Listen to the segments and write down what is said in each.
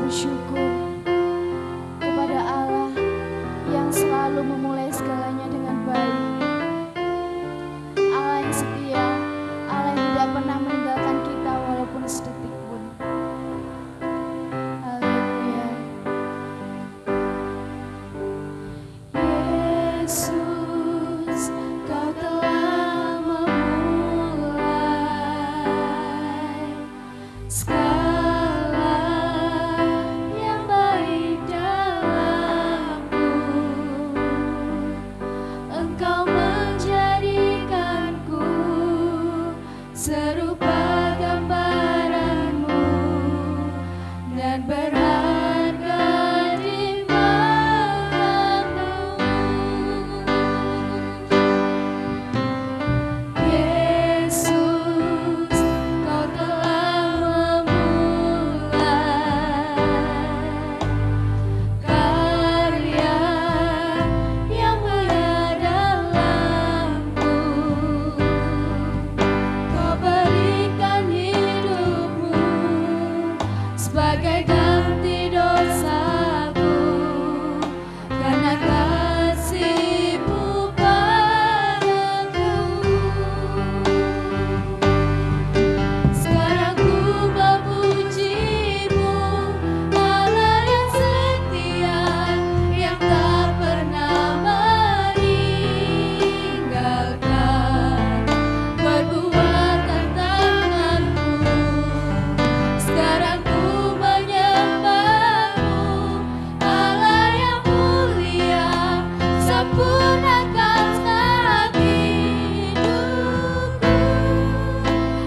bersyukur kepada Allah yang selalu memulai segalanya dengan baik. Allah yang setia, Allah yang tidak pernah meninggalkan kita walaupun sedetik pun. Haleluya. Yesus, Kau telah memulai segala yang baik dalamku. Engkau menjadikanku serupa gambaran-Mu dan berharga di matamu. Yesus, Kau telah memulai karya yang mulia dalamku. Kau berikan hidupmu sebagai ganti dosaku, karena kasih-Mu padaku. Sekarang ku memuji-Mu, Allah yang setia, yang tak pernah meninggalkan perbuatan tangan-Mu. Sekarang ku menyembah-Mu, Allah yang mulia, sempurnakan setiap hidupku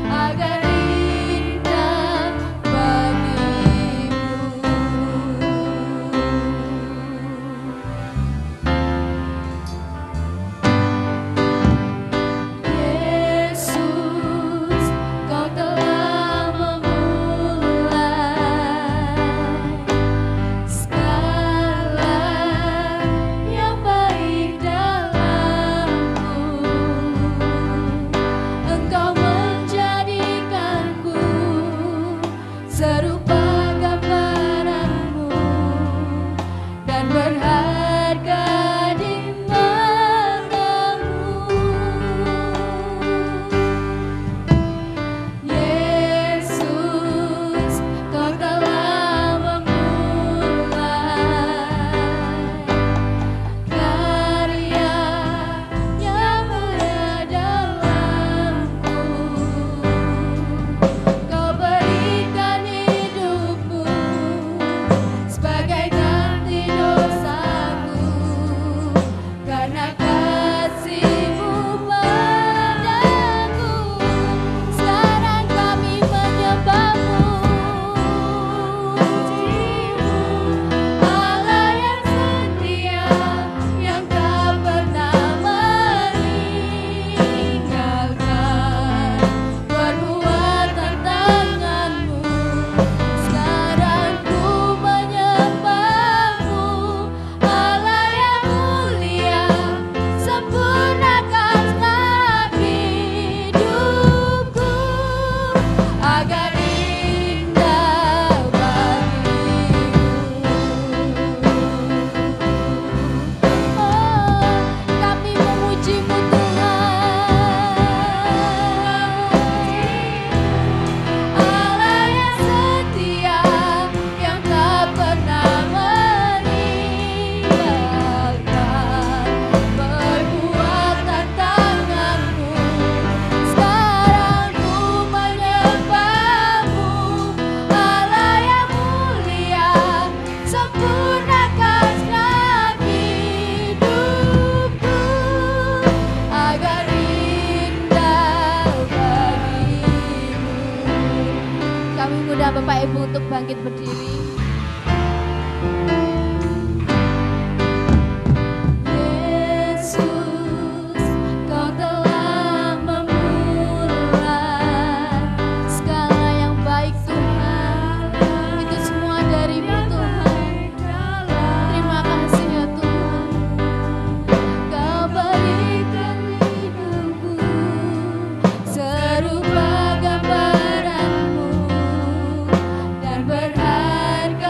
agar indah bagimu. Yesus, Kau telah memulai segala yang baik dalamku. Engkau menjadikanku serupa gambaran-Mu dan berharga di matamu. Yesus, Kau telah memulai karya yang mulia dalamku. Kau berikan hidupmu sebagai ganti dosaku, karena kasih-Mu padaku. Sekarang kami menyembah-Mu, Allah yang setia, yang tak pernah meninggalkan perbuatan tangan-Mu. Sekarang ku menyembah-Mu, Allah yang mulia, sempurnakan setiap hidupku agar indah bagimu. Oh, kami memuji-Mu Tuhan, Allah yang setia, yang tak pernah meninggalkan perbuatan tangan-Mu. Sekarang ku menyembah-Mu, Allah yang mulia, sempurnakan setiap hidupku agar indah bagimu. Kami mengundang Bapak Ibu untuk bangkit berdiri. Yesus, Kau telah memulai segala yang baik Tuhan. Itu semua dari-Mu Tuhan. Terima kasih ya Tuhan. Kau berikan hidupku serupa gambaran-Mu dan berharga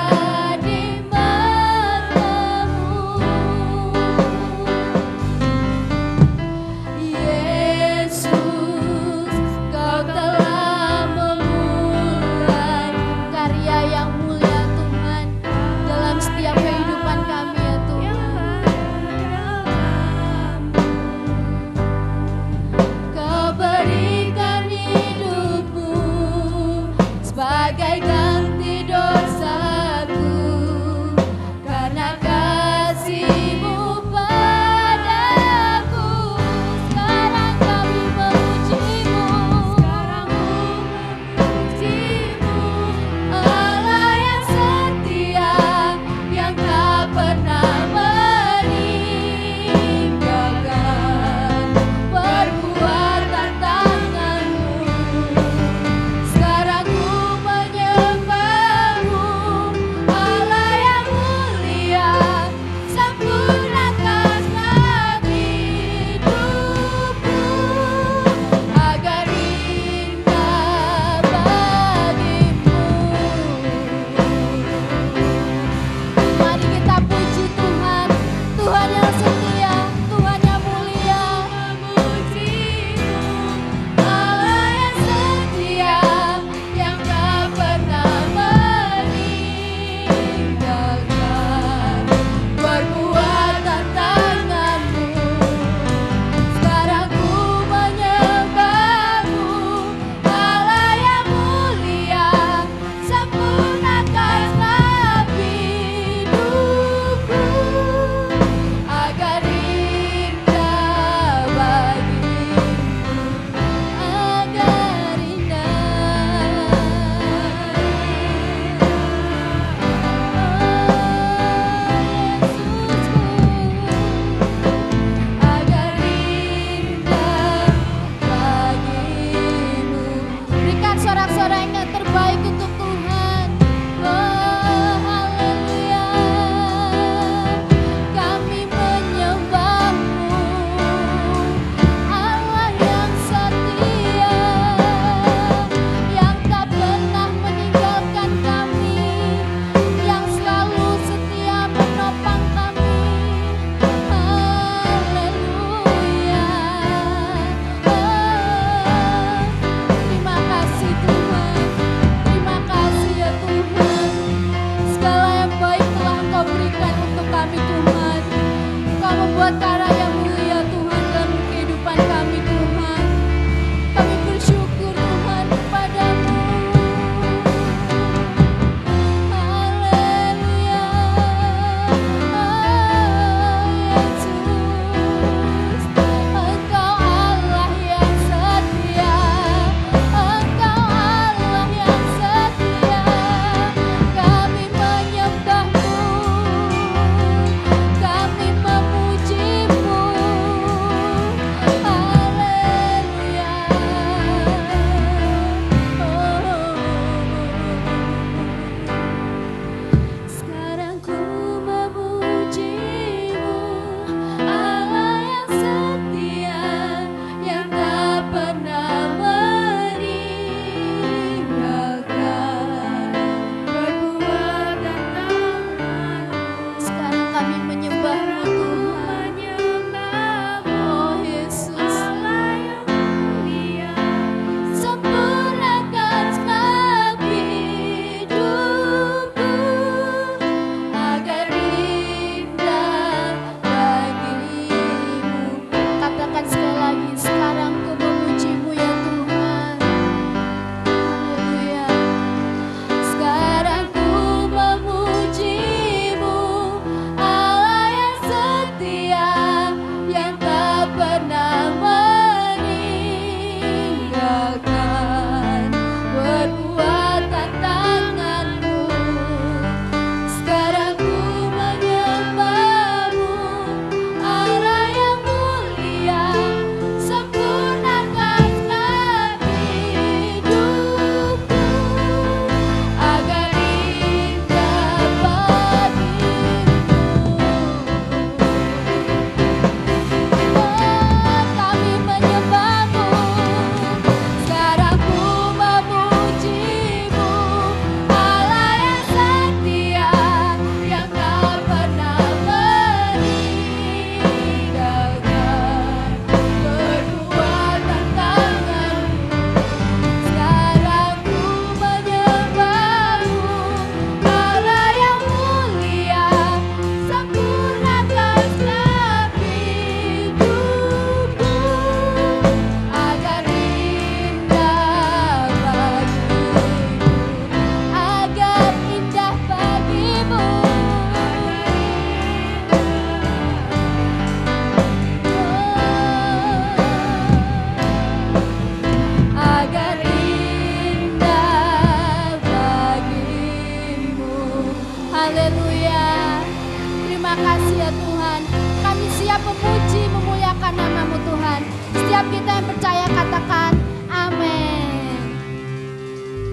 Setiap kita yang percaya katakan amin.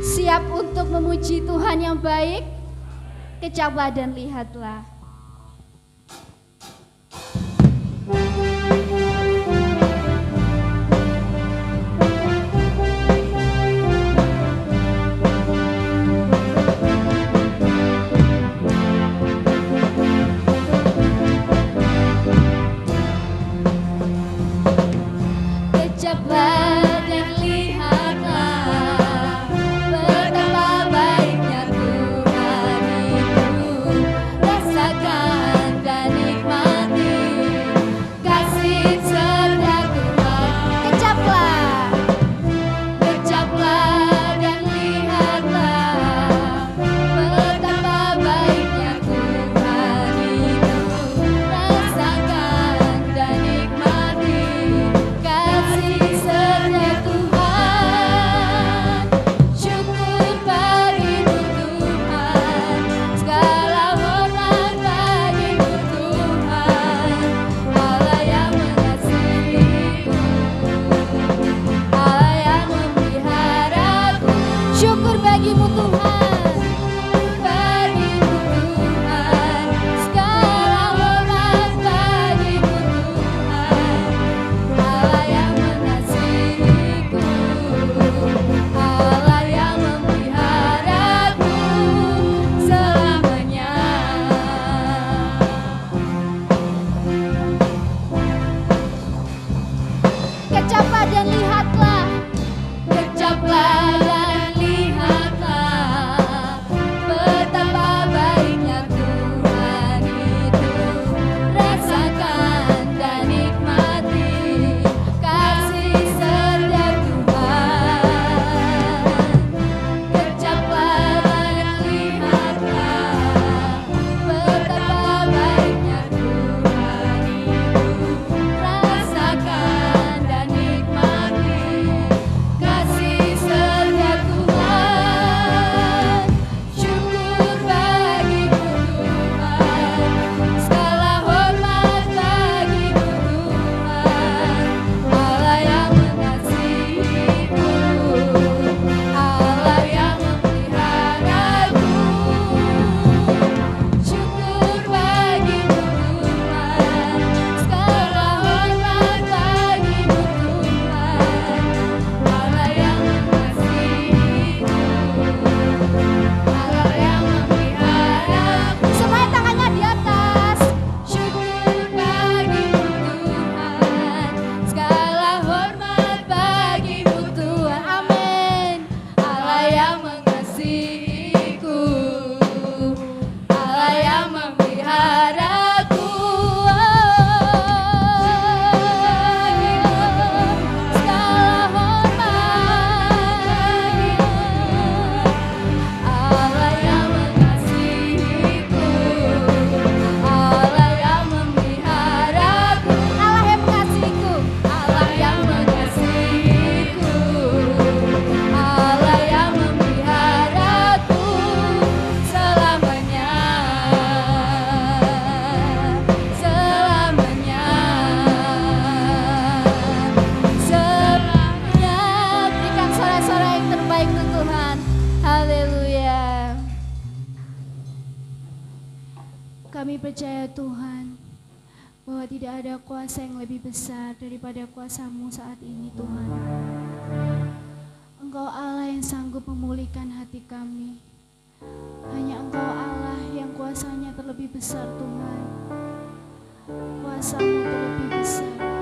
Siap untuk memuji Tuhan yang baik? Kecaplah dan lihatlah. Kami percaya Tuhan bahwa tidak ada kuasa yang lebih besar daripada kuasa-Mu saat ini Tuhan. Engkau Allah yang sanggup memulihkan hati kami. Hanya Engkau Allah yang kuasanya terlebih besar Tuhan. Kuasa-Mu terlebih besar.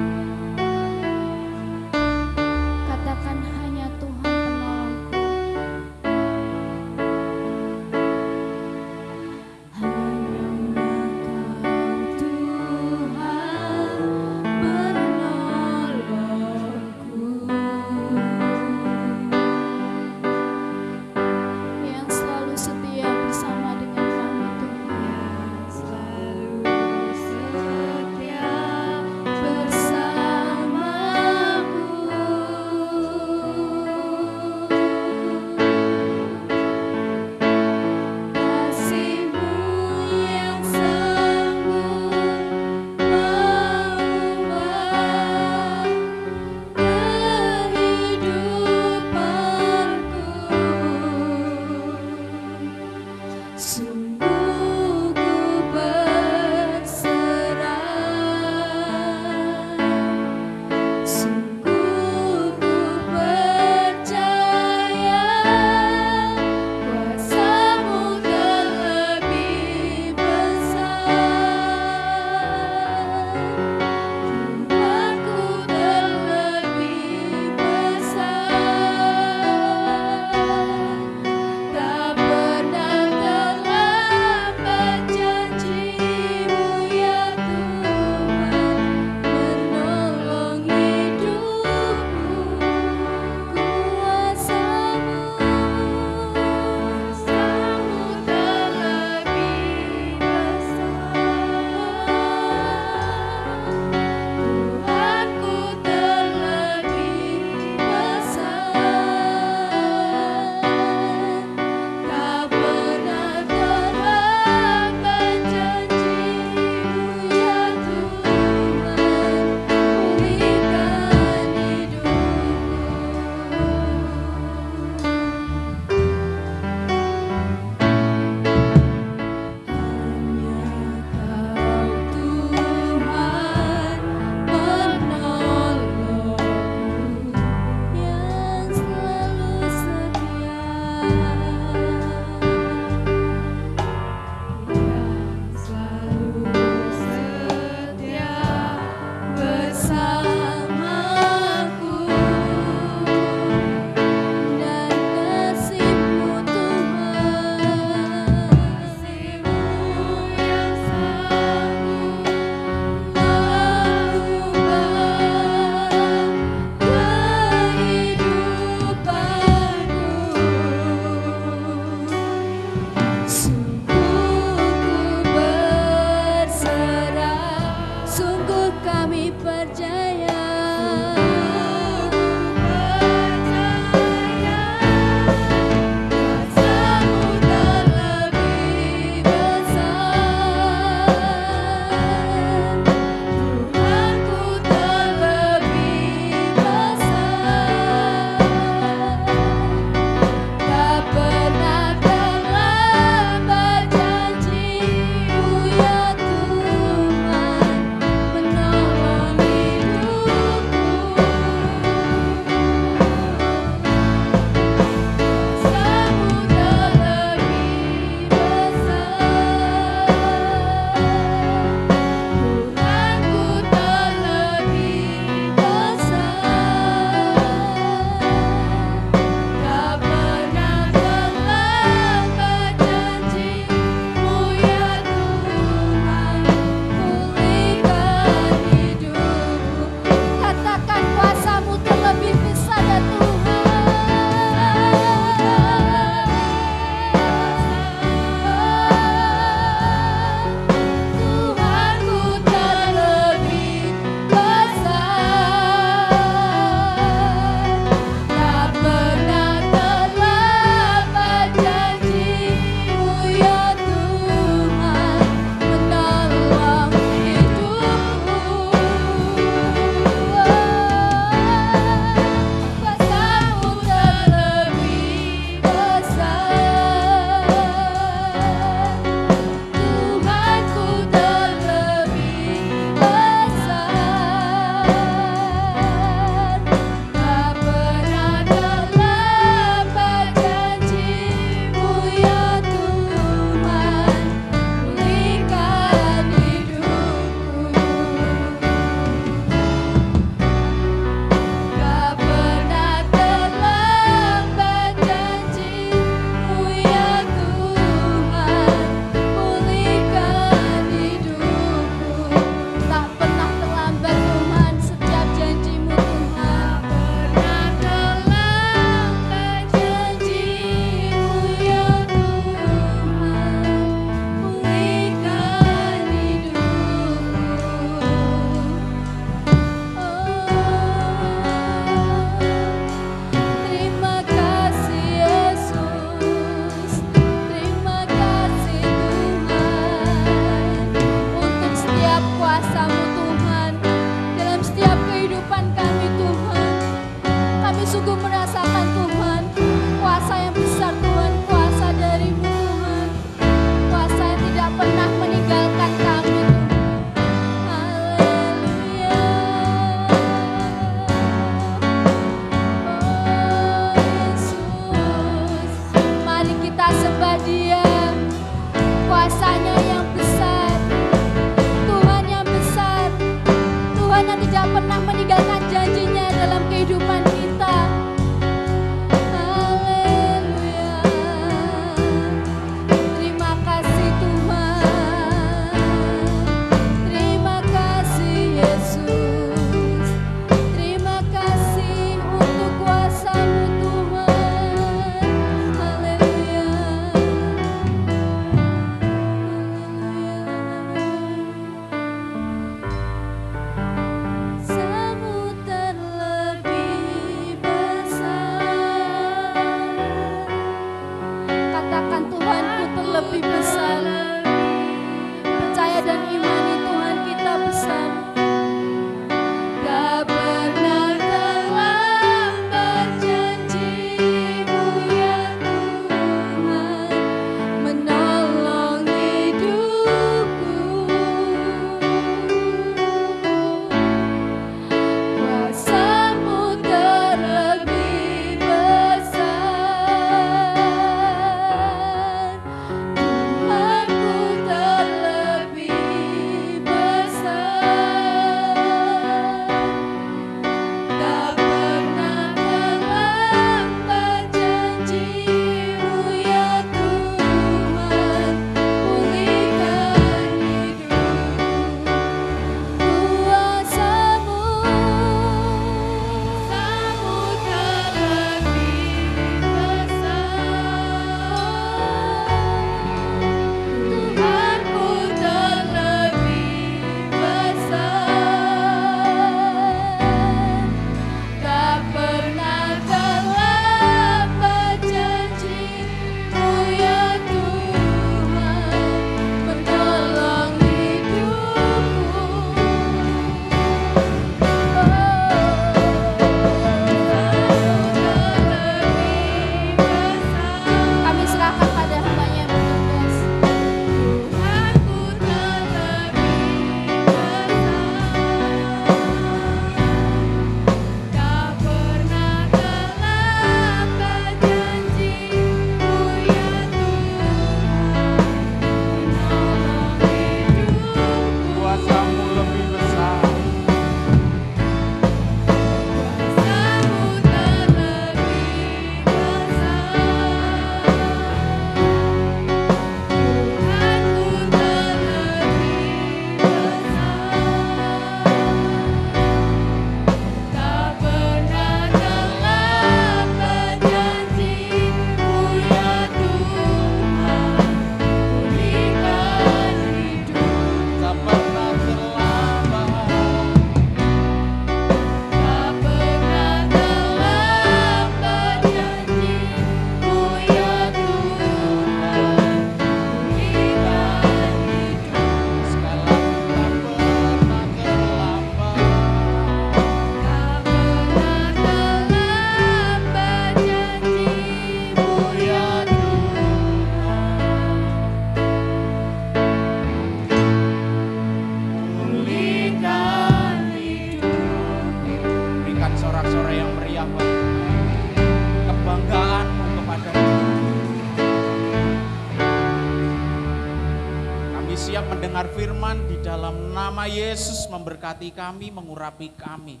mendengar firman di dalam nama Yesus, memberkati kami, mengurapi kami.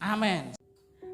Amin.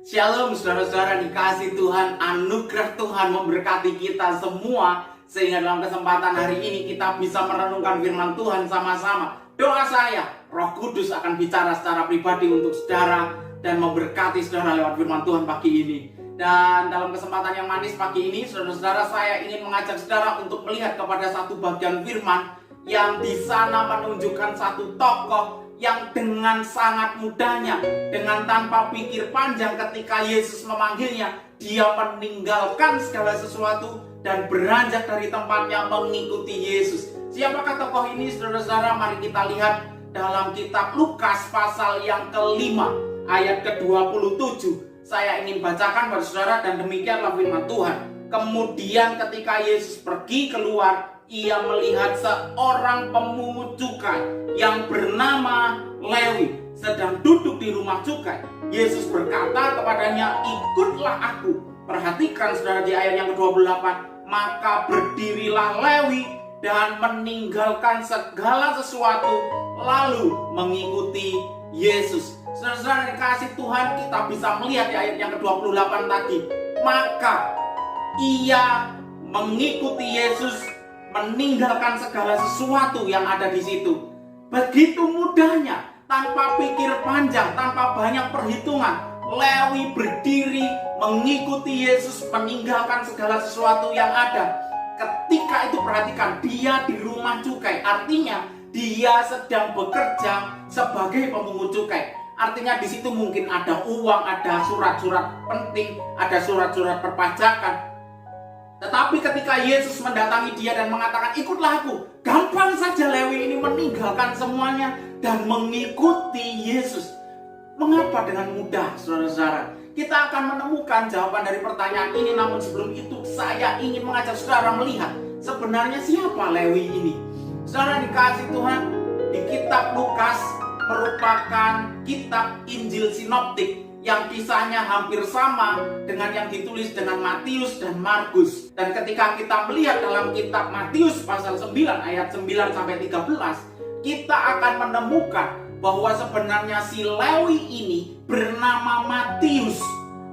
Shalom saudara-saudara dikasih Tuhan, anugerah Tuhan memberkati kita semua. Sehingga dalam kesempatan hari ini kita bisa merenungkan firman Tuhan sama-sama. Doa saya, Roh Kudus akan bicara secara pribadi untuk saudara dan memberkati saudara lewat firman Tuhan pagi ini. Dan dalam kesempatan yang manis pagi ini, saudara-saudara, saya ingin mengajak saudara untuk melihat kepada satu bagian firman yang di sana menunjukkan satu tokoh yang dengan sangat mudahnya, dengan tanpa pikir panjang ketika Yesus memanggilnya, dia meninggalkan segala sesuatu dan beranjak dari tempatnya mengikuti Yesus. Siapakah tokoh ini, saudara-saudara? Mari kita lihat dalam kitab Lukas pasal yang kelima, ayat ke-27. Saya ingin bacakan pada saudara dan demikianlah firman Tuhan. Kemudian ketika Yesus pergi keluar, ia melihat seorang pemungut cukai yang bernama Lewi sedang duduk di rumah cukai. Yesus berkata kepadanya, ikutlah aku. Perhatikan saudara di ayat yang ke-28. Maka berdirilah Lewi dan meninggalkan segala sesuatu lalu mengikuti Yesus. Saudara dikasih Tuhan, kita bisa melihat di ayat yang ke-28 tadi. Maka ia mengikuti Yesus, meninggalkan segala sesuatu yang ada di situ. Begitu mudahnya, tanpa pikir panjang, tanpa banyak perhitungan, Lewi berdiri mengikuti Yesus, meninggalkan segala sesuatu yang ada. Ketika itu perhatikan, dia di rumah cukai, artinya dia sedang bekerja sebagai pemungut cukai. Artinya di situ mungkin ada uang, ada surat-surat penting, ada surat-surat perpajakan. Tetapi ketika Yesus mendatangi dia dan mengatakan, ikutlah aku, gampang saja Lewi ini meninggalkan semuanya dan mengikuti Yesus. Mengapa dengan mudah, saudara-saudara? Kita akan menemukan jawaban dari pertanyaan ini. Namun sebelum itu saya ingin mengajak saudara melihat sebenarnya siapa Lewi ini. Saudara dikasih Tuhan, di kitab Lukas merupakan kitab Injil sinoptik yang kisahnya hampir sama dengan yang ditulis dengan Matius dan Markus. Dan ketika kita melihat dalam kitab Matius pasal 9 ayat 9 sampai 13, kita akan menemukan bahwa sebenarnya si Lewi ini bernama Matius.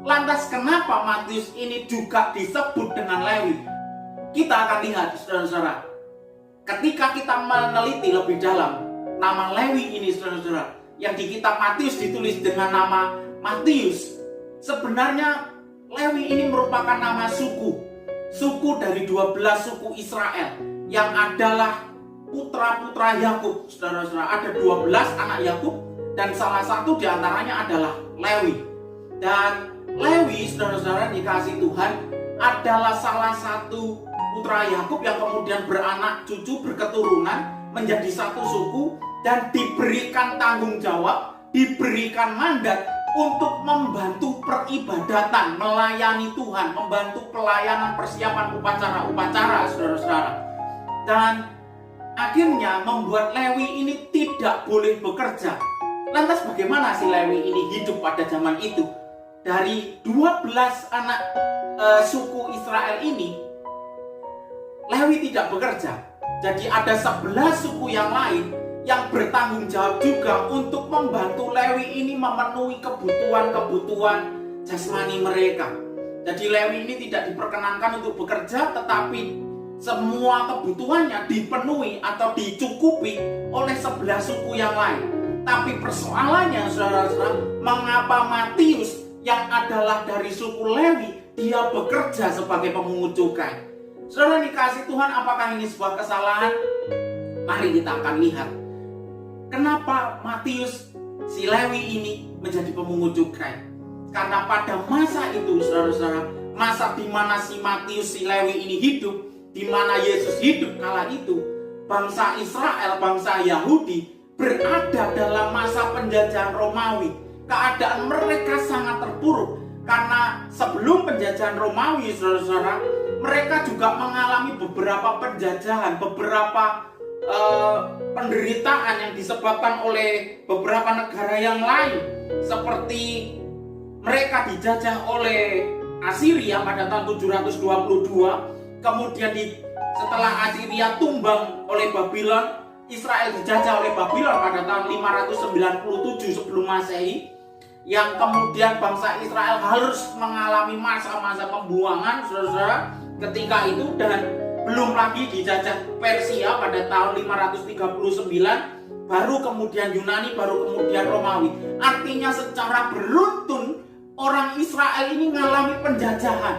Lantas kenapa Matius ini juga disebut dengan Lewi? Kita akan lihat saudara-saudara. Ketika kita meneliti lebih dalam nama Lewi ini, saudara-saudara, yang di kitab Matius ditulis dengan nama Matius, sebenarnya Lewi ini merupakan nama suku dari 12 suku Israel yang adalah putra-putra Yakub. Saudara-saudara, ada 12 anak Yakub dan salah satu diantaranya adalah Lewi. Dan Lewi, saudara-saudara dikasih Tuhan, adalah salah satu putra Yakub yang kemudian beranak cucu berketurunan menjadi satu suku dan diberikan tanggung jawab, diberikan mandat untuk membantu peribadatan, melayani Tuhan, membantu pelayanan persiapan upacara-upacara, saudara-saudara. Dan akhirnya membuat Lewi ini tidak boleh bekerja. Lantas bagaimana si Lewi ini hidup pada zaman itu? Dari 12 anak suku Israel ini, Lewi tidak bekerja. Jadi ada 11 suku yang lain yang bertanggung jawab juga untuk membantu Lewi ini memenuhi kebutuhan-kebutuhan jasmani mereka. Jadi Lewi ini tidak diperkenankan untuk bekerja, tetapi semua kebutuhannya dipenuhi atau dicukupi oleh 11 suku yang lain. Tapi persoalannya, saudara-saudara, mengapa Matius yang adalah dari suku Lewi, dia bekerja sebagai pemungut cukai? Saudara dikasih Tuhan, apakah ini sebuah kesalahan? Mari kita akan lihat. Kenapa Matius, si Lewi ini menjadi pemungut cukai? Karena pada masa itu, saudara-saudara, masa di mana si Matius, si Lewi ini hidup, di mana Yesus hidup kala itu, bangsa Israel, bangsa Yahudi berada dalam masa penjajahan Romawi. Keadaan mereka sangat terpuruk karena sebelum penjajahan Romawi, saudara-saudara, mereka juga mengalami beberapa penjajahan, beberapa penderitaan yang disebabkan oleh beberapa negara yang lain, seperti mereka dijajah oleh Assyria pada tahun 722, kemudian setelah Assyria tumbang oleh Babylon, Israel dijajah oleh Babylon pada tahun 597 sebelum Masehi, yang kemudian bangsa Israel harus mengalami masa-masa pembuangan, saudara-saudara, ketika itu, dan belum lagi dijajah Persia pada tahun 539, baru kemudian Yunani, baru kemudian Romawi. Artinya secara beruntun orang Israel ini mengalami penjajahan.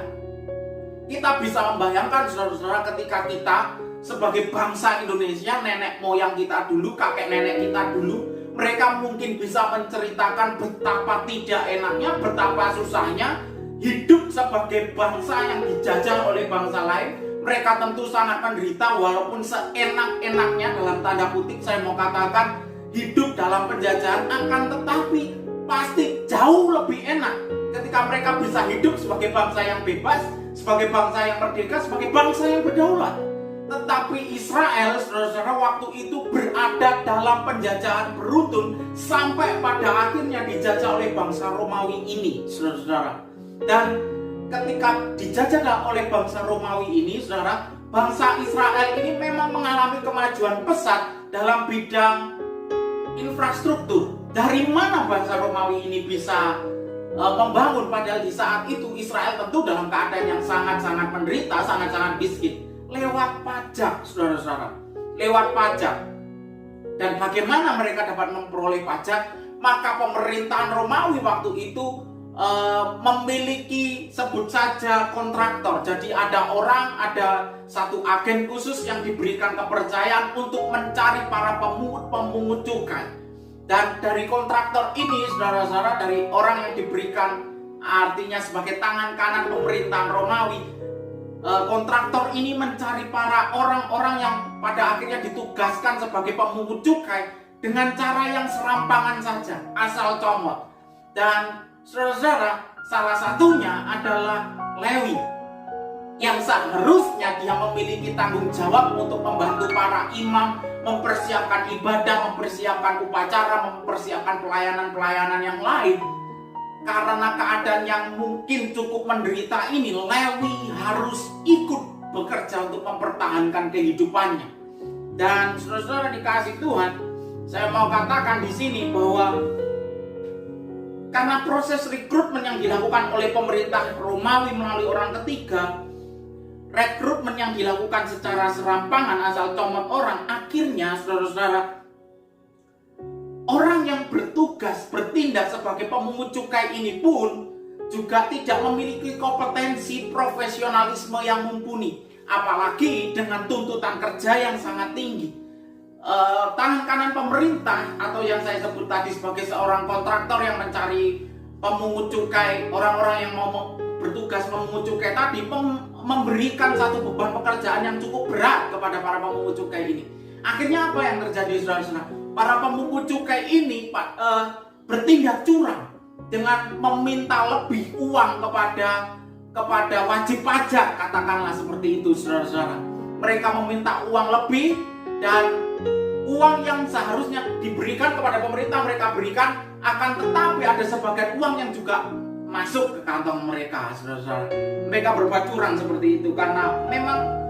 Kita bisa membayangkan, saudara-saudara, ketika kita sebagai bangsa Indonesia, nenek moyang kita dulu, kakek nenek kita dulu, mereka mungkin bisa menceritakan betapa tidak enaknya, betapa susahnya hidup sebagai bangsa yang dijajah oleh bangsa lain. Mereka tentu sangat menderita, walaupun seenak-enaknya dalam tanda kutip saya mau katakan hidup dalam penjajahan, akan tetapi pasti jauh lebih enak ketika mereka bisa hidup sebagai bangsa yang bebas, sebagai bangsa yang merdeka, sebagai bangsa yang berdaulat. Tetapi Israel, saudara-saudara, waktu itu berada dalam penjajahan beruntun sampai pada akhirnya dijajah oleh bangsa Romawi ini, saudara-saudara. Dan ketika dijajah oleh bangsa Romawi ini, saudara, bangsa Israel ini memang mengalami kemajuan pesat dalam bidang infrastruktur. Dari mana bangsa Romawi ini bisa membangun, padahal di saat itu Israel tentu dalam keadaan yang sangat-sangat menderita, sangat-sangat miskin. Lewat pajak, saudara-saudara, lewat pajak. Dan bagaimana mereka dapat memperoleh pajak? Maka pemerintahan Romawi waktu itu memiliki, sebut saja, kontraktor. Jadi ada satu agen khusus yang diberikan kepercayaan untuk mencari para pemungut cukai. Dan dari kontraktor ini, saudara-saudara, dari orang yang diberikan, artinya sebagai tangan kanan pemerintahan Romawi, kontraktor ini mencari para orang-orang yang pada akhirnya ditugaskan sebagai pemungut cukai dengan cara yang serampangan saja, asal comot. Dan saudara-saudara, salah satunya adalah Lewi, yang seharusnya dia memiliki tanggung jawab untuk membantu para imam mempersiapkan ibadah, mempersiapkan upacara, mempersiapkan pelayanan-pelayanan yang lain. Karena keadaan yang mungkin cukup menderita ini, Lewi harus ikut bekerja untuk mempertahankan kehidupannya. Dan saudara-saudara dikasih Tuhan, saya mau katakan di sini bahwa karena proses rekrutmen yang dilakukan oleh pemerintah Romawi melalui orang ketiga, rekrutmen yang dilakukan secara serampangan asal comot orang, akhirnya saudara-saudara, orang yang bertugas bertindak sebagai pemungut cukai ini pun juga tidak memiliki kompetensi profesionalisme yang mumpuni, apalagi dengan tuntutan kerja yang sangat tinggi. Tangan kanan pemerintah, atau yang saya sebut tadi sebagai seorang kontraktor yang mencari pemungut cukai, orang-orang yang mau bertugas memungut cukai tadi, memberikan satu beban pekerjaan yang cukup berat kepada para pemungut cukai ini. Akhirnya apa yang terjadi, saudara-saudara? Para pemungut cukai ini bertindak curang dengan meminta lebih uang kepada wajib pajak, katakanlah seperti itu, saudara-saudara. Mereka meminta uang lebih, dan uang yang seharusnya diberikan kepada pemerintah mereka berikan, akan tetapi ada sebagian uang yang juga masuk ke kantong mereka, saudara-saudara. Mereka berbuat curang seperti itu karena memang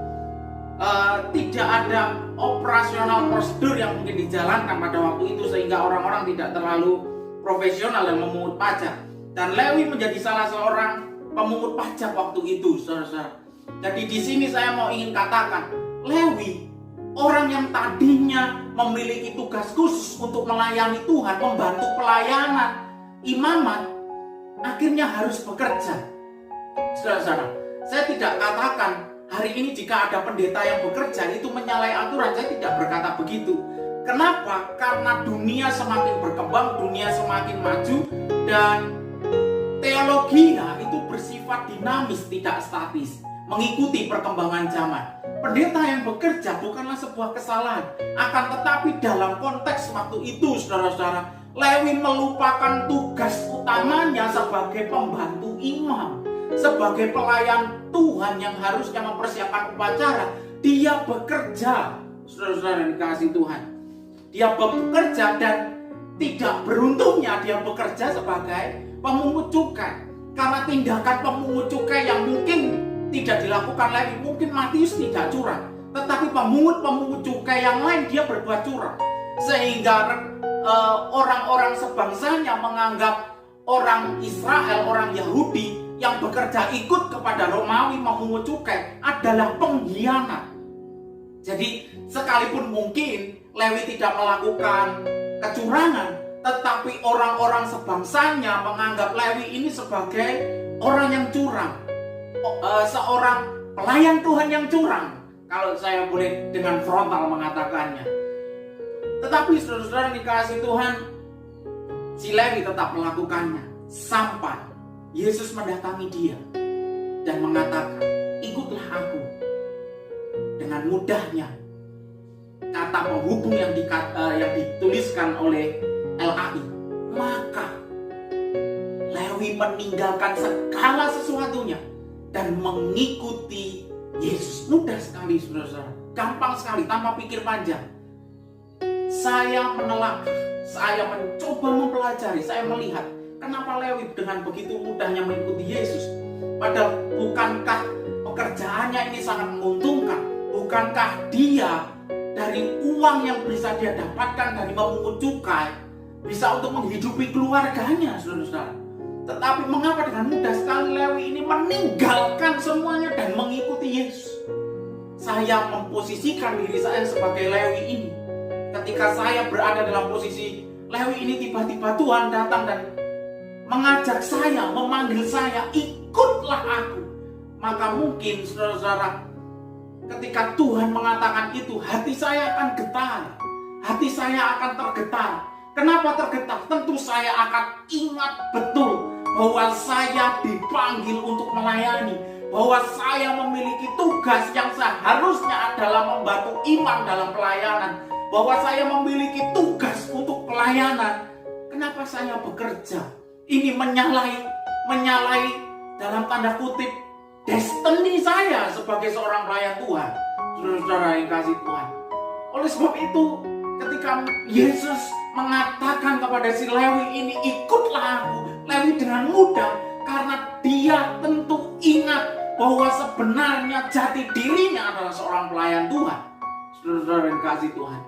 tidak ada operasional prosedur yang mungkin dijalankan pada waktu itu, sehingga orang-orang tidak terlalu profesional dalam memungut pajak. Dan Lewi menjadi salah seorang pemungut pajak waktu itu, saudara-saudara. Jadi di sini saya mau ingin katakan, Lewi, orang yang tadinya memiliki tugas khusus untuk melayani Tuhan, membantu pelayanan imamat, akhirnya harus bekerja. Saudara-saudara, saya tidak katakan hari ini jika ada pendeta yang bekerja itu menyalahi aturan, saya tidak berkata begitu. Kenapa? Karena dunia semakin berkembang, dunia semakin maju, dan teologinya itu bersifat dinamis, tidak statis, mengikuti perkembangan zaman. Pendeta yang bekerja bukanlah sebuah kesalahan, akan tetapi dalam konteks waktu itu, saudara-saudara, Lewi melupakan tugas utamanya sebagai pembantu imam, sebagai pelayan Tuhan yang harusnya mempersiapkan upacara. Dia bekerja, saudara-saudara yang dikasihi Tuhan. Dia bekerja, dan tidak beruntungnya dia bekerja sebagai pemungut cukai. Karena tindakan pemungut cukai yang mungkin tidak dilakukan Lewi, mungkin Matius tidak curang. Tetapi pemungut cukai yang lain dia berbuat curang. Sehingga orang-orang sebangsanya menganggap orang Israel, orang Yahudi yang bekerja ikut kepada Romawi memungut cukai adalah pengkhianat. Jadi sekalipun mungkin Lewi tidak melakukan kecurangan, tetapi orang-orang sebangsanya menganggap Lewi ini sebagai orang yang curang, seorang pelayan Tuhan yang curang, kalau saya boleh dengan frontal mengatakannya. Tetapi saudara-saudara dikasihi Tuhan, si Lewi tetap melakukannya sampai Yesus mendatangi dia dan mengatakan, ikutlah aku. Dengan mudahnya kata penghubung yang dituliskan oleh LAI, maka Lewi meninggalkan segala sesuatunya dan mengikuti Yesus. Mudah sekali saudara-saudara, gampang sekali, tanpa pikir panjang. Saya menelaah, saya mencoba mempelajari, saya melihat kenapa Lewi dengan begitu mudahnya mengikuti Yesus. Padahal bukankah pekerjaannya ini sangat menguntungkan? Bukankah dia dari uang yang bisa dia dapatkan dari memungut cukai bisa untuk menghidupi keluarganya, saudara-saudara? Tetapi mengapa dengan mudah sekali Lewi ini meninggalkan semuanya dan mengikuti Yesus? Saya memposisikan diri saya sebagai Lewi ini. Ketika saya berada dalam posisi Lewi ini, tiba-tiba Tuhan datang dan mengajak saya, memanggil saya, ikutlah aku. Maka mungkin saudara-saudara, ketika Tuhan mengatakan itu, hati saya akan getar. Hati saya akan tergetar. Kenapa tergetar? Tentu saya akan ingat betul bahwa saya dipanggil untuk melayani, bahwa saya memiliki tugas yang seharusnya adalah membantu iman dalam pelayanan, bahwa saya memiliki tugas untuk pelayanan. Kenapa saya bekerja? Ini menyalahi dalam tanda kutip destiny saya sebagai seorang pelayan Tuhan. Saudara-saudara yang kasih Tuhan, oleh sebab itu ketika Yesus mengatakan kepada si Lewi ini, ikutlah aku, Lewi dengan mudah, karena dia tentu ingat bahwa sebenarnya jati dirinya adalah seorang pelayan Tuhan. Saudara-saudara yang kasih Tuhan,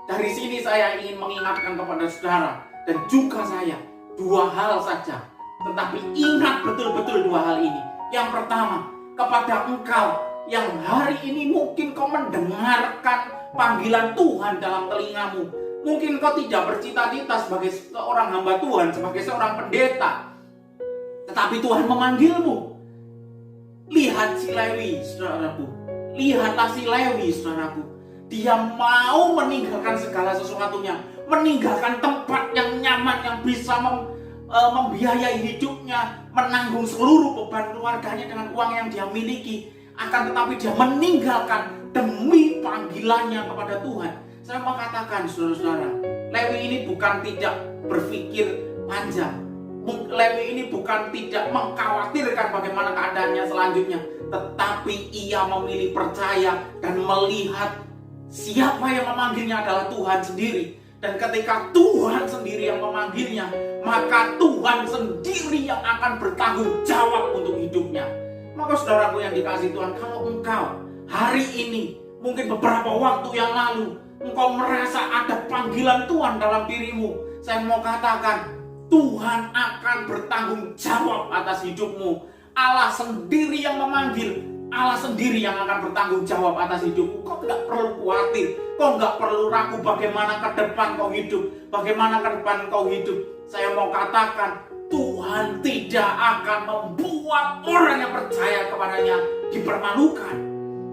dari sini saya ingin mengingatkan kepada saudara dan juga saya dua hal saja, tetapi ingat betul-betul dua hal ini. Yang pertama, kepada engkau yang hari ini mungkin kau mendengarkan panggilan Tuhan dalam telingamu. Mungkin kau tidak bercita-cita sebagai seorang hamba Tuhan, sebagai seorang pendeta, tetapi Tuhan memanggilmu. Lihat si Lewi, saudaraku. Lihatlah si Lewi, saudaraku. Dia mau meninggalkan segala sesuatunya, meninggalkan tempat yang nyaman, yang bisa membiayai hidupnya, menanggung seluruh beban keluarganya dengan uang yang dia miliki. Akan tetapi dia meninggalkan demi panggilannya kepada Tuhan. Saya mau katakan saudara-saudara, Lewi ini bukan tidak berpikir panjang. Lewi ini bukan tidak mengkhawatirkan bagaimana keadaannya selanjutnya, tetapi ia memilih percaya dan melihat siapa yang memanggilnya adalah Tuhan sendiri. Dan ketika Tuhan sendiri yang memanggilnya, maka Tuhan sendiri yang akan bertanggung jawab untuk hidupnya. Maka saudaraku yang dikasihi Tuhan, kalau engkau hari ini, mungkin beberapa waktu yang lalu, engkau merasa ada panggilan Tuhan dalam dirimu, saya mau katakan, Tuhan akan bertanggung jawab atas hidupmu. Allah sendiri yang memanggil, Allah sendiri yang akan bertanggung jawab atas hidupmu. Kau tidak perlu khawatir, kau tidak perlu ragu bagaimana ke depan kau hidup, bagaimana ke depan kau hidup. Saya mau katakan, Tuhan tidak akan membuat orang yang percaya kepadanya dipermalukan.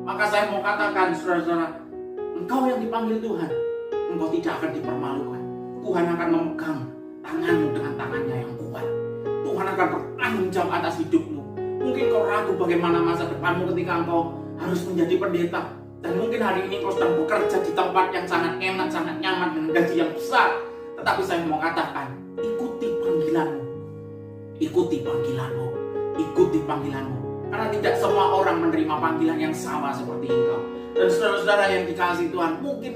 Maka saya mau katakan saudara-saudara, engkau yang dipanggil Tuhan, engkau tidak akan dipermalukan. Tuhan akan memegang tanganmu dengan tangannya yang kuat. Tuhan akan bertanggung jawab atas hidupmu. Mungkin kau ragu bagaimana masa depanmu ketika engkau harus menjadi pendeta. Dan mungkin hari ini kau sedang bekerja di tempat yang sangat enak, sangat nyaman, dengan gaji yang besar. Tetapi saya mau katakan, ikuti panggilanmu. Ikuti panggilanmu. Ikuti panggilanmu. Karena tidak semua orang menerima panggilan yang sama seperti engkau. Dan saudara-saudara yang dikasihi Tuhan, mungkin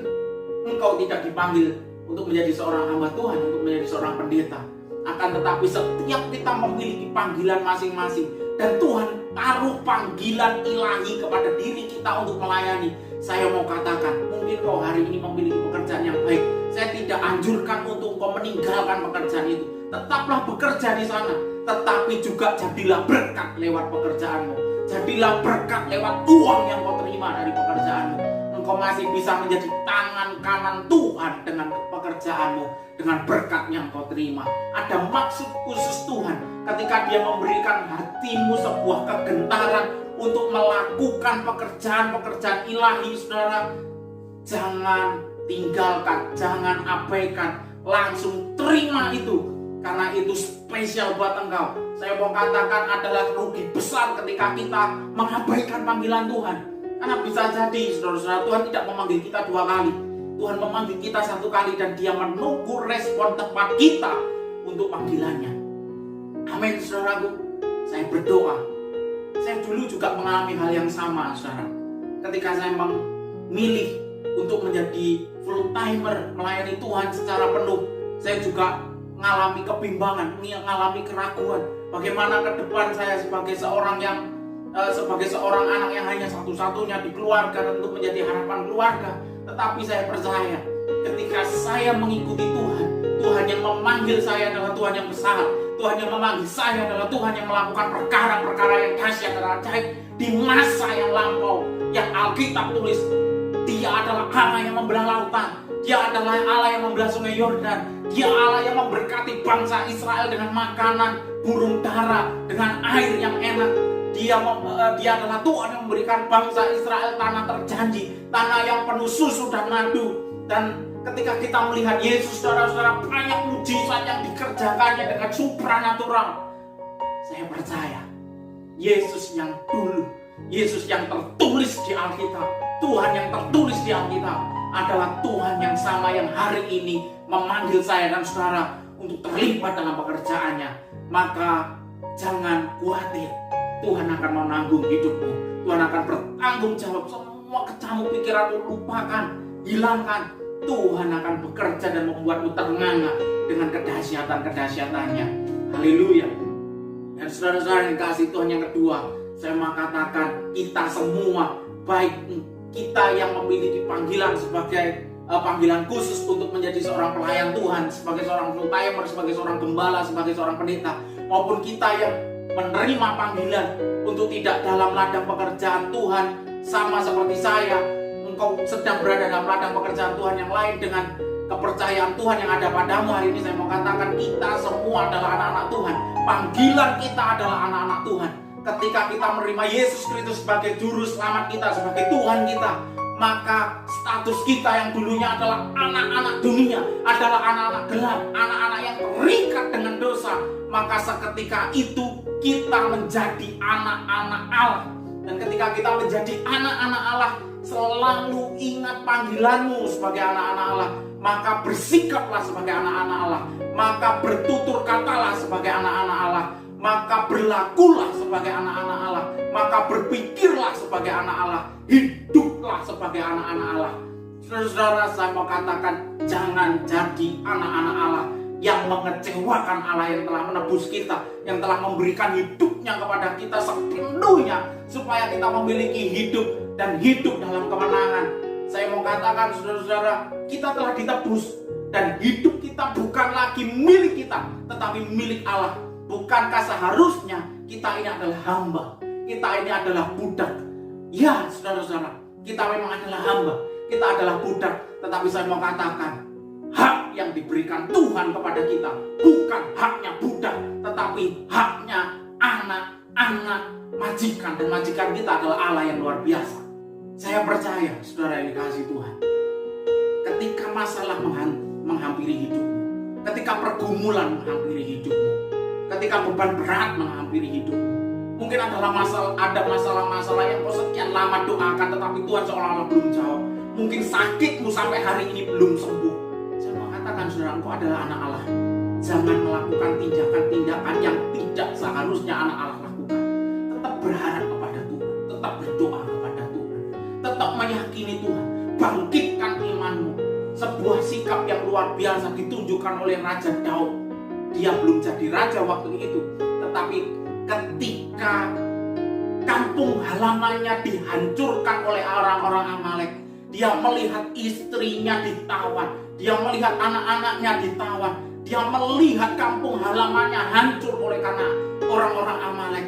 engkau tidak dipanggil untuk menjadi seorang hamba Tuhan, untuk menjadi seorang pendeta. Akan tetapi setiap kita memiliki panggilan masing-masing. Dan Tuhan taruh panggilan ilahi kepada diri kita untuk melayani. Saya mau katakan, mungkin kau hari ini memiliki pekerjaan yang baik. Saya tidak anjurkan untuk kau meninggalkan pekerjaan itu. Tetaplah bekerja di sana, tetapi juga jadilah berkat lewat pekerjaanmu. Jadilah berkat lewat uang yang kau terima dari pekerjaanmu. Engkau masih bisa menjadi tangan kanan Tuhan dengan pekerjaanmu, dengan berkat yang kau terima. Ada maksud khusus Tuhan ketika Dia memberikan hatimu sebuah kegentaran untuk melakukan pekerjaan-pekerjaan ilahi, saudara. Jangan tinggalkan, jangan abaikan, langsung terima itu, karena itu spesial buat engkau. Saya mau katakan adalah rugi besar ketika kita mengabaikan panggilan Tuhan. Karena bisa jadi, saudara-saudara, Tuhan tidak memanggil kita 2 kali. Tuhan memanggil kita 1 kali dan Dia menunggu respon tepat kita untuk panggilannya. Amin, saudaraku. Saya berdoa. Saya dulu juga mengalami hal yang sama, saudara. Ketika saya memilih untuk menjadi full timer melayani Tuhan secara penuh, saya juga mengalami kebimbangan, mengalami keraguan. Bagaimana ke depan saya sebagai seorang anak yang hanya satu-satunya di keluarga dan untuk menjadi harapan keluarga. Tetapi saya percaya ketika saya mengikuti Tuhan, Tuhan yang memanggil saya adalah Tuhan yang besar. Tuhan yang memanggil saya adalah Tuhan yang melakukan perkara-perkara yang dahsyat dan ajaib di masa yang lampau. Yang Alkitab tulis, Dia adalah Allah yang membelah lautan. Dia adalah Allah yang membelah sungai Yordan. Dia Allah yang memberkati bangsa Israel dengan makanan burung dara, dengan air yang enak. Dia adalah Tuhan yang memberikan bangsa Israel tanah terjanji, tanah yang penuh susu dan madu. Dan ketika kita melihat Yesus, saudara-saudara, banyak mujizat yang dikerjakannya dengan supranatural. Saya percaya Yesus yang dulu, Yesus yang tertulis di Alkitab, Tuhan yang tertulis di Alkitab adalah Tuhan yang sama yang hari ini memanggil saya dan saudara untuk terlibat dalam pekerjaannya. Maka jangan khawatir, Tuhan akan menanggung hidupmu. Tuhan akan bertanggung jawab semua kecamu pikiranmu, lupakan, hilangkan. Tuhan akan bekerja dan membuatmu ternganga dengan kedahsyatan-kedahsyatannya. Haleluya. Dan saudara-saudara yang kasih Tuhan, yang kedua, saya mau katakan kita semua, baik kita yang memiliki panggilan sebagai panggilan khusus untuk menjadi seorang pelayan Tuhan, sebagai seorang full timer, sebagai seorang gembala, sebagai seorang pendeta, maupun kita yang menerima panggilan untuk tidak dalam ladang pekerjaan Tuhan, sama seperti saya. Engkau sedang berada dalam ladang pekerjaan Tuhan yang lain dengan kepercayaan Tuhan yang ada padamu. Hari ini saya mau katakan kita semua adalah anak-anak Tuhan. Panggilan kita adalah anak-anak Tuhan. Ketika kita menerima Yesus Kristus sebagai juru selamat kita, sebagai Tuhan kita, maka status kita yang dulunya adalah anak-anak dunia, adalah anak-anak gelap, anak-anak yang terikat dengan dosa, maka seketika itu kita menjadi anak-anak Allah. Dan ketika kita menjadi anak-anak Allah, selalu ingat panggilanmu sebagai anak-anak Allah. Maka bersikaplah sebagai anak-anak Allah. Maka bertutur katalah sebagai anak-anak Allah. Maka berlakulah sebagai anak-anak Allah. Maka berpikirlah sebagai anak Allah. Hiduplah sebagai anak-anak Allah. Saudara-saudara, saya mau katakan, jangan jadi anak-anak Allah yang mengecewakan Allah yang telah menebus kita, yang telah memberikan hidupnya kepada kita sepenuhnya, supaya kita memiliki hidup dan hidup dalam kemenangan. Saya mau katakan, saudara-saudara, kita telah ditebus dan hidup kita bukan lagi milik kita, tetapi milik Allah. Bukankah seharusnya kita ini adalah hamba, kita ini adalah budak? Ya, saudara-saudara, kita memang adalah hamba, kita adalah budak. Tetapi saya mau katakan, hak yang diberikan Tuhan kepada kita bukan haknya budak, tetapi haknya anak-anak majikan. Dan majikan kita adalah Allah yang luar biasa. Saya percaya, saudara yang dikasihi Tuhan, ketika masalah menghampiri hidupmu, ketika pergumulan menghampiri hidupmu, ketika beban berat menghampiri hidupmu, mungkin ada masalah-masalah yang kau sekian lama doakan, tetapi Tuhan seolah-olah belum jawab. Mungkin sakitmu sampai hari ini belum sembuh. Saya mau katakan, saudara, engkau adalah anak Allah. Jangan melakukan tindakan-tindakan yang tidak seharusnya anak Allah lakukan. Tetap berharap kepada Tuhan, tetap berdoa kepada Tuhan, tetap meyakini Tuhan. Bangkitkan imanmu. Sebuah sikap yang luar biasa ditunjukkan oleh Raja Daud. Dia belum jadi raja waktu itu, tetapi ketika kampung halamannya dihancurkan oleh orang-orang Amalek. Dia melihat istrinya ditawan, dia melihat anak-anaknya ditawan, dia melihat kampung halamannya hancur oleh karena orang-orang Amalek.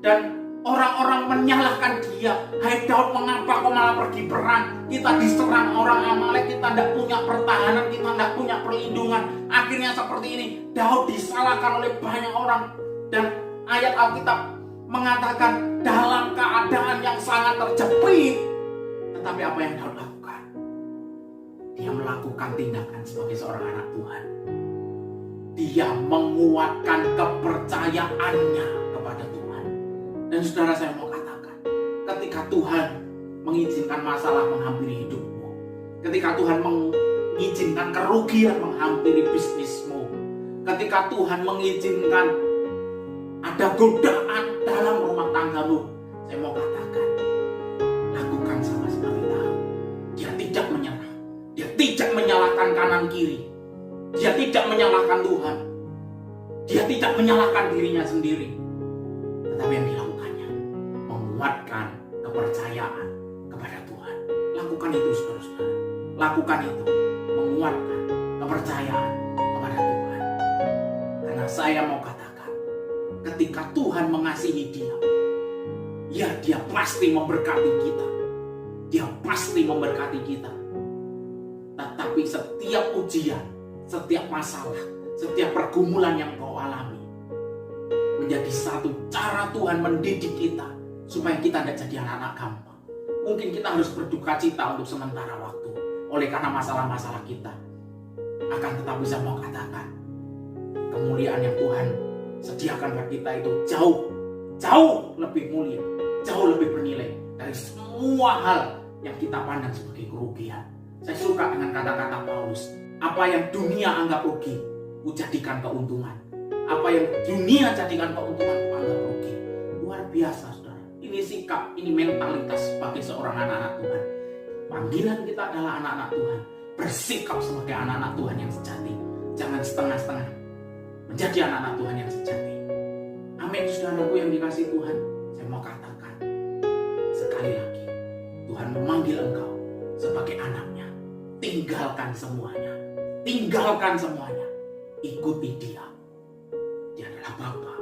Dan orang-orang menyalahkan dia. Hai Daud, mengapa kau malah pergi perang? Kita diserang orang Amalek, kita tidak punya pertahanan, kita tidak punya perlindungan. Akhirnya seperti ini, Daud disalahkan oleh banyak orang. Dan ayat Alkitab mengatakan dalam keadaan yang sangat terjepit. Tetapi apa yang Daud lakukan? Dia melakukan tindakan sebagai seorang anak Tuhan. Dia menguatkan kepercayaannya kepada Tuhan. Dan saudara, saya mau katakan, ketika Tuhan mengizinkan masalah menghampiri hidupmu, ketika Tuhan mengizinkan kerugian menghampiri bisnismu, ketika Tuhan mengizinkan ada godaan dalam rumah tanggamu, saya mau katakan, lakukan sama seperti Daud. Dia tidak menyerah, dia tidak menyalahkan kanan kiri, dia tidak menyalahkan Tuhan, dia tidak menyalahkan dirinya sendiri, tetapi yang dilakukannya menguatkan kepercayaan kepada Tuhan. Lakukan itu, saudara-saudara. Lakukan itu, menguatkan kepercayaan kepada Tuhan. Karena saya mau katakan, ketika Tuhan mengasihi dia, ya dia pasti memberkati kita. Dia pasti memberkati kita. Tetapi setiap ujian, setiap masalah, setiap pergumulan yang kau alami menjadi satu cara Tuhan mendidik kita supaya kita tidak jadi anak-anak gampang. Mungkin kita harus berduka cita untuk sementara waktu oleh karena masalah-masalah kita. Akan tetapi saya mau katakan, kemuliaan yang Tuhan sediakan bagi kita itu jauh lebih mulia, jauh lebih bernilai dari semua hal yang kita pandang sebagai kerugian. Saya suka dengan kata-kata Paulus, apa yang dunia anggap rugi, ku jadikan keuntungan. Apa yang dunia jadikan keuntungan, ku anggap rugi. Luar biasa, saudara. Ini sikap, ini mentalitas sebagai seorang anak-anak Tuhan. Panggilan kita adalah anak-anak Tuhan. Bersikap sebagai anak-anak Tuhan yang sejati. Jangan setengah-setengah menjadi anak-anak Tuhan yang sejati. Amin, saudaraku yang dikasihi Tuhan. Saya mau katakan sekali lagi, Tuhan memanggil engkau sebagai anaknya. Tinggalkan semuanya. Tinggalkan semuanya. Ikuti dia. Dia adalah Bapa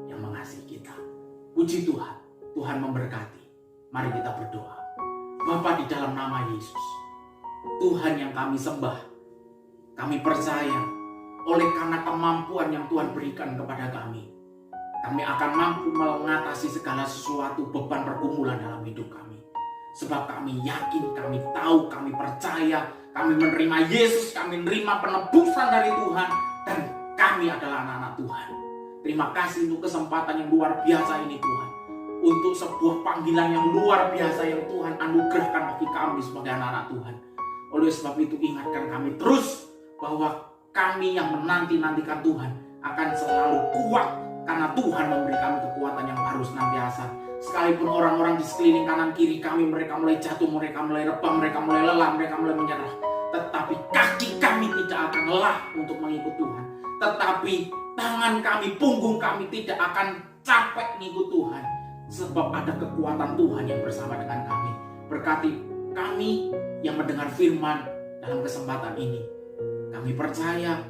yang mengasihi kita. Puji Tuhan. Tuhan memberkati. Mari kita berdoa. Bapa, di dalam nama Yesus, Tuhan yang kami sembah, kami percaya oleh karena kemampuan yang Tuhan berikan kepada kami akan mampu mengatasi segala sesuatu beban pergumulan dalam hidup kami. Sebab kami yakin, kami tahu, kami percaya, kami menerima Yesus, kami menerima penebusan dari Tuhan, dan kami adalah anak-anak Tuhan. Terima kasih untuk kesempatan yang luar biasa ini Tuhan. Untuk sebuah panggilan yang luar biasa yang Tuhan anugerahkan bagi kami sebagai anak-anak Tuhan. Oleh sebab itu ingatkan kami terus bahwa kami yang menanti-nantikan Tuhan akan selalu kuat karena Tuhan memberi kami kekuatan yang baru senantiasa. Sekalipun orang-orang di sekeliling kanan kiri kami, mereka mulai jatuh, mereka mulai rebah, mereka mulai lelah, mereka mulai menyerah. Tetapi kaki kami tidak akan lelah untuk mengikut Tuhan. Tetapi tangan kami, punggung kami tidak akan capek mengikut Tuhan. Sebab ada kekuatan Tuhan yang bersama dengan kami. Berkati kami yang mendengar firman dalam kesempatan ini. Kami percaya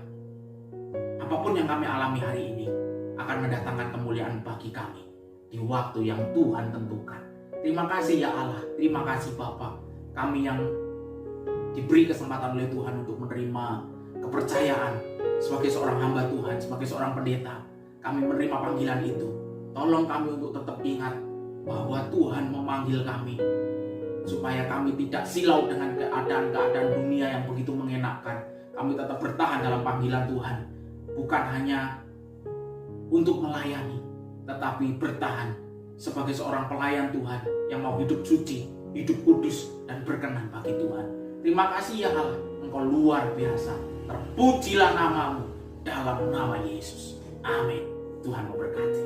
apapun yang kami alami hari ini akan mendatangkan kemuliaan bagi kami di waktu yang Tuhan tentukan. Terima kasih ya Allah, terima kasih Bapa. Kami yang diberi kesempatan oleh Tuhan untuk menerima kepercayaan sebagai seorang hamba Tuhan, sebagai seorang pendeta. Kami menerima panggilan itu. Tolong kami untuk tetap ingat bahwa Tuhan memanggil kami supaya kami tidak silau dengan keadaan-keadaan dunia yang begitu mengenakkan. Kami tetap bertahan dalam panggilan Tuhan. Bukan hanya untuk melayani, tetapi bertahan sebagai seorang pelayan Tuhan yang mau hidup suci, hidup kudus, dan berkenan bagi Tuhan. Terima kasih ya Allah, Engkau luar biasa. Terpujilah namamu dalam nama Yesus. Amin. Tuhan memberkati.